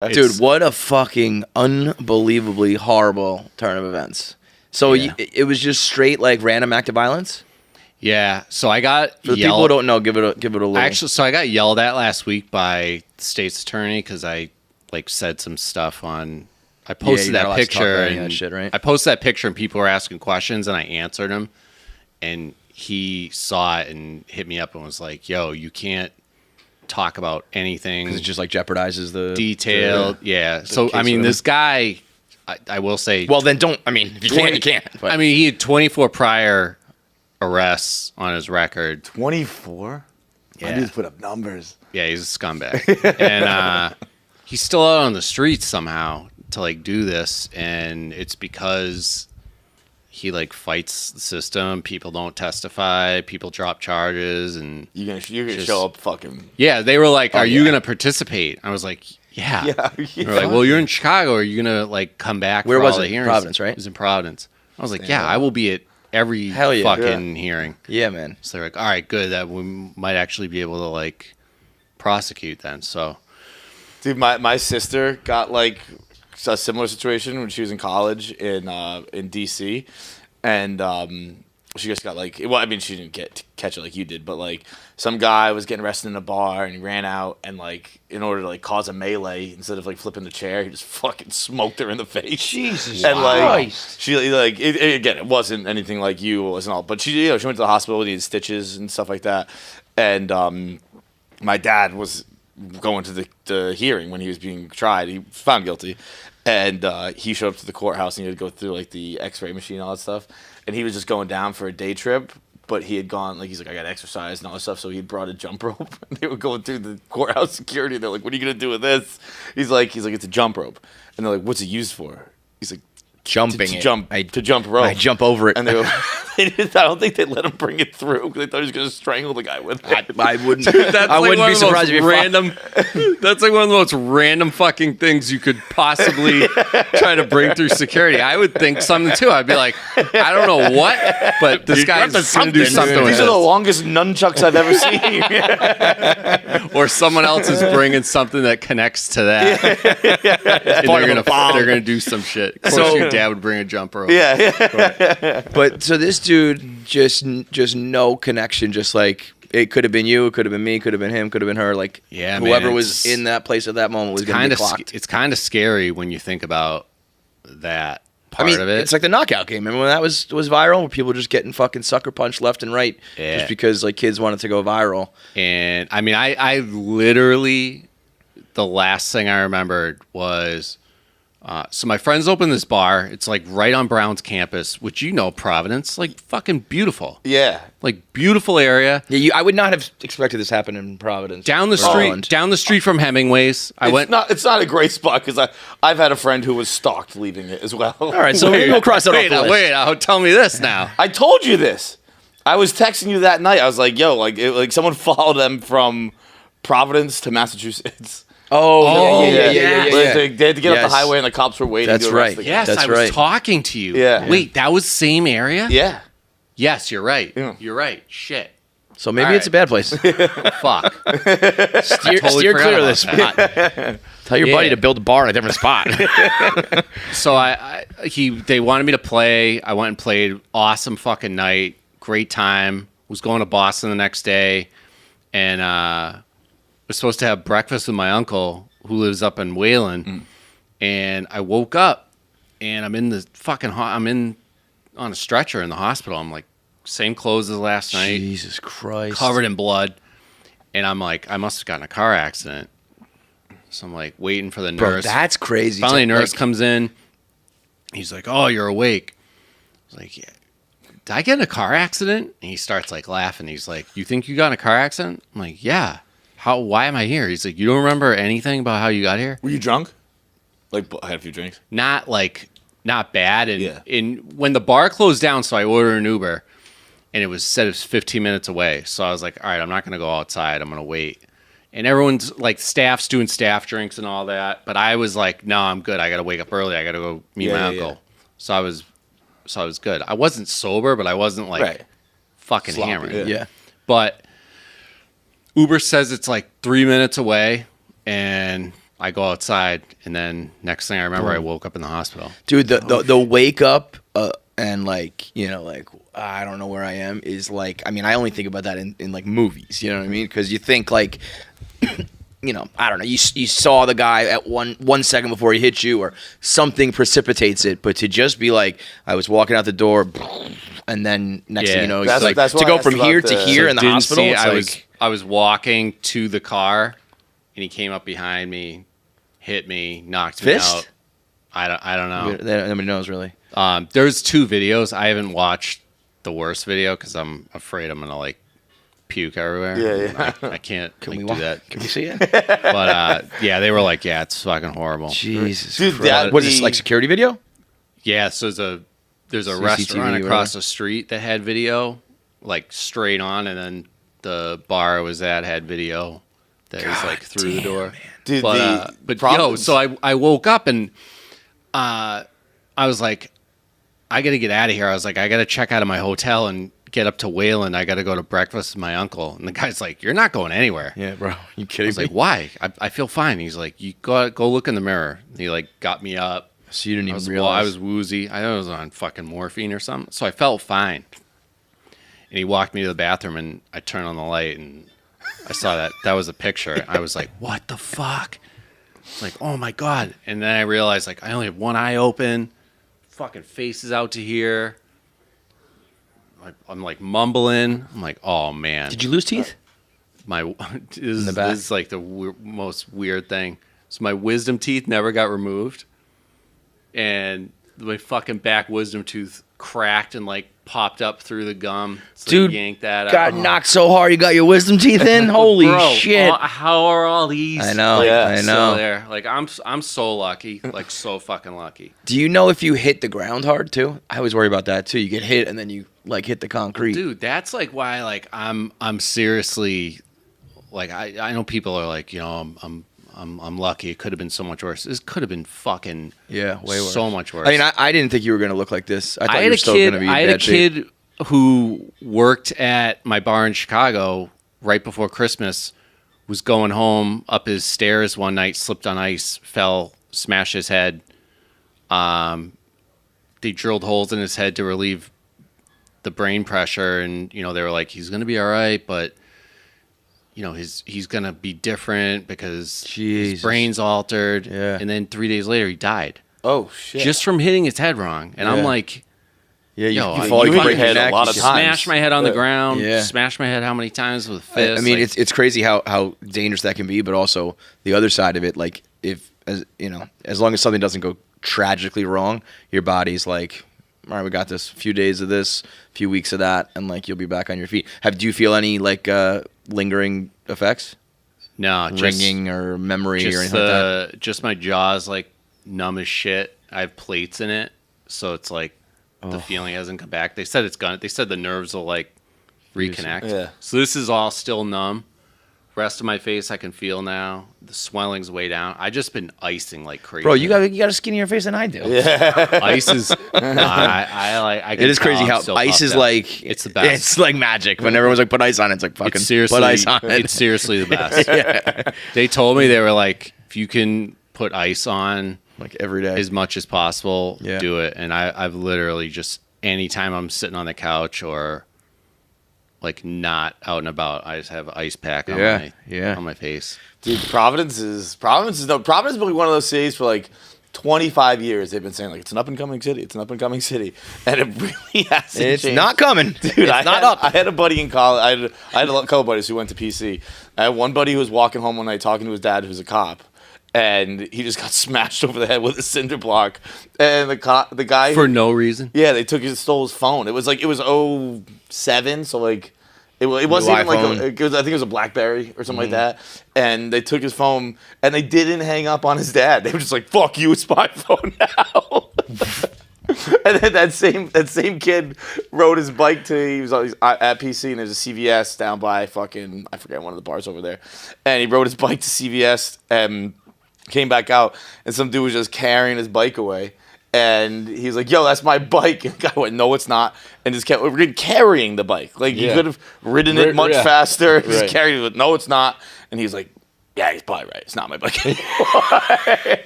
Dude, what a fucking unbelievably horrible turn of events. So it was just straight like random act of violence? Yeah, so I got For the people who don't know, give it a little. Actually, so I got yelled at last week by the state's attorney because I like said some stuff on. I posted that picture and that shit, right? I posted that picture and people were asking questions and I answered them, and he saw it and hit me up and was like, "Yo, you can't talk about anything because it just like jeopardizes the detailed." So I mean, this guy, I will say. Well, then don't. I mean, if you can't, you can't. But. I mean, he had 24 prior arrests on his record. 24? Yeah. I need to put up numbers. Yeah, he's a scumbag. And he's still out on the streets somehow to like do this, and it's because he like fights the system. People don't testify, people drop charges, and you're gonna show up fucking. Yeah, they were like, "Are you gonna participate?" I was like, "Yeah." They're like, "Well, you're in Chicago. Are you gonna like come back?" Where for was all it? the hearings? Providence, right? It was in Providence. I was like, "Yeah, I will be at every fucking hearing." Yeah, man. So they're like, "All right, good. That we might actually be able to like prosecute then." So, dude, my sister got like a similar situation when she was in college in DC, and she just got like, well, I mean, she didn't catch it like you did, but like some guy was getting arrested in a bar and he ran out and like in order to like cause a melee, instead of like flipping the chair, he just fucking smoked her in the face. Jesus and like Christ. she like again, it wasn't anything like you, it wasn't all, but she went to the hospital, needed stitches and stuff like that, and my dad was going to the hearing when he was being tried. He was found guilty, and he showed up to the courthouse and he had to go through like the X-ray machine and all that stuff. And he was just going down for a day trip, but he had gone like he's like, I got to exercise and all that stuff. So he brought a jump rope. And they were going through the courthouse security. And they're like, "What are you gonna do with this?" He's like, "It's a jump rope." And they're like, "What's it used for?" He's like, jumping to jump rope. I jump over it. And they were, I don't think they let him bring it through because they thought he was going to strangle the guy with it. I wouldn't. Dude, I wouldn't be surprised if random. That's like one of the most random fucking things you could possibly try to bring through security. I would think something too. I'd be like, I don't know what, but this guy's going to do something with These are the longest nunchucks I've ever seen. Or someone else is bringing something that connects to that. And they're gonna do some shit. Of course, your dad would bring a jump rope. Yeah. But so this dude just no connection. Just like it could have been you, it could have been me, could have been him, could have been her. Like whoever was in that place at that moment was going to be clocked. It's kind of scary when you think about that part of it. It's like the knockout game. Remember when that was viral? Where people were just getting fucking sucker punched left and right just because like kids wanted to go viral. And I mean, I literally, the last thing I remembered was, so my friends opened this bar. It's like right on Brown's campus, which Providence, like fucking beautiful. Yeah. Like beautiful area. Yeah, I would not have expected this happen in Providence. Down the street from Hemingway's. It's not a great spot because I've had a friend who was stalked leaving it as well. All right, so we'll cross that off the list. Wait, tell me this now. I told you this. I was texting you that night. I was like, "Yo, like someone followed them from Providence to Massachusetts." Oh, yeah. They had to get up the highway and the cops were waiting. That's right. Yes, That's I was talking to you. Yeah. Wait, that was same area? Yeah. Yes, you're right. Yeah. You're right. Shit. So maybe it's a bad place. Fuck. Steer clear of this spot. Tell your buddy to build a bar in a different spot. So they wanted me to play. I went and played. Awesome fucking night. Great time. Was going to Boston the next day, and was supposed to have breakfast with my uncle who lives up in Wayland, and I woke up and I'm in the fucking I'm on a stretcher in the hospital. I'm like same clothes as last night. Jesus Christ. Covered in blood. And I'm like, I must have gotten a car accident. So I'm like waiting for the nurse. Bro, that's crazy. Finally, a nurse comes in. He's like, "Oh, you're awake." I was like, "Yeah. Did I get in a car accident?" And he starts like laughing. He's like, "You think you got in a car accident?" I'm like, "Yeah. Why am I here?" He's like, "You don't remember anything about how you got here?" Were you drunk? Like, I had a few drinks. Not bad. And when the bar closed down, so I ordered an Uber, and it said it was 15 minutes away. So I was like, all right, I'm not going to go outside. I'm going to wait. And everyone's like, staff's doing staff drinks and all that. But I was like, no, I'm good. I got to wake up early. I got to go meet my uncle. Yeah. So I was good. I wasn't sober, but I wasn't like fucking sloppy, hammered. Yeah. But Uber says it's like 3 minutes away, and I go outside, and then next thing I remember, I woke up in the hospital. Dude, the wake up and like, you know, like I don't know where I am is like, I mean, I only think about that in like movies, you know what I mean? Because you think like, you know, I don't know, you saw the guy at one second before he hit you or something precipitates it, but to just be like, I was walking out the door and then next thing you know, it's like to go from here to here in the hospital. I was walking to the car and he came up behind me, hit me, knocked me out. I don't know. Nobody knows really. There's 2 videos. I haven't watched the worst video because I'm afraid I'm gonna like puke everywhere. Yeah. I can't do that. Can we see it? But yeah, they were like, yeah, it's fucking horrible. Jesus Dude, Christ. What is this, like security video? Yeah, so there's a CCTV, restaurant across whatever. the street that had video, like straight on, and then the bar I was at had video that was like through the door. Man. Dude, but so I woke up and I was like, I got to get out of here. I was like, I got to check out of my hotel and get up to Wayland. I got to go to breakfast with my uncle. And the guy's like, you're not going anywhere. Yeah, bro. You kidding I was me? like, why? I feel fine. He's like, you go look in the mirror. And he like got me up. So you didn't even realize. I was woozy. I was on fucking morphine or something. So I felt fine. And he walked me to the bathroom and I turned on the light and I saw that was a picture. I was like, what the fuck? It's like, oh my God. And then I realized like I only have one eye open. Fucking face is out to here. I'm like mumbling. I'm like, oh man. Did you lose teeth? This is like the most weird thing. So my wisdom teeth never got removed. And my fucking back wisdom tooth cracked and like popped up through the gum. So Dude, yanked that got out. knocked so hard you got your wisdom teeth in? Holy Bro, shit. How are all these? I know. Like, I know. still there? Like I'm so lucky. Like so fucking lucky. Do you know if you hit the ground hard too? I always worry about that too. You get hit and then you like hit the concrete. Dude, that's like why like I'm seriously like I know people are like, you know, I'm lucky. It could have been so much worse. This could have been fucking way worse. So much worse. I mean, I didn't think you were going to look like this. I thought you had were a still kid. going to be I in had a bad shape. kid who worked at my bar in Chicago right before Christmas. Was going home up his stairs one night, slipped on ice, fell, smashed his head. They drilled holes in his head to relieve the brain pressure, and you know they were like, he's going to be all right, but you know he's going to be different because his brain's altered. Yeah. And then 3 days later he died. Oh shit! Just from hitting his head wrong. And I'm like, yeah, yo, you fall, you hit break your your head neck. a lot of you times. smash my head on the ground. Yeah. Smash my head how many times with a fist? I mean, like, it's crazy how dangerous that can be, but also the other side of it, like if as you know, as long as something doesn't go tragically wrong, your body's like, all right, we got this. A few days of this, a few weeks of that, and like you'll be back on your feet. Do you feel any like lingering effects? no, Ringing or memory or anything like that? Just my jaw's like numb as shit. I have plates in it, so it's like the feeling hasn't come back. They said it's gonna. They said the nerves will like reconnect. Yeah. So this is all still numb. Rest of my face I can feel now. The swelling's way down. I just been icing like crazy. Bro, you got a skinnier face than I do. Yeah. Ice is. I It is crazy how ice is like it's the best. It's like magic. When everyone's like put ice on it, it's like fucking It's seriously, put ice on it. it's seriously the best. They told me they were like, if you can put ice on like every day. as much as possible, Yeah. do it. And I've literally just anytime I'm sitting on the couch or like not out and about, I just have an ice pack on on my face. Dude, Providence has been one of those cities for like 25 years. They've been saying like it's an up and coming city, and it really hasn't. It's changed. not coming, dude. It's not up. I had a buddy in college. I had a couple buddies who went to PC. I had one buddy who was walking home one night talking to his dad, who's a cop, and he just got smashed over the head with a cinder block. And the guy For no reason. yeah, they stole his phone. It was 07, so like it wasn't even iPhone. like I think it was a BlackBerry or something like that. And they took his phone and they didn't hang up on his dad. They were just like, "Fuck you, it's my phone now." And then that same kid rode his bike he was at PC, and there's a CVS down by fucking I forget one of the bars over there. And he rode his bike to CVS and came back out, and some dude was just carrying his bike away. And he's like, "Yo, that's my bike." And the guy went, "No, it's not." And just kept carrying the bike. Like, you could have ridden it much faster. Just carried it. "No, it's not." And he's like, Yeah, he's probably right. It's not my bike anymore.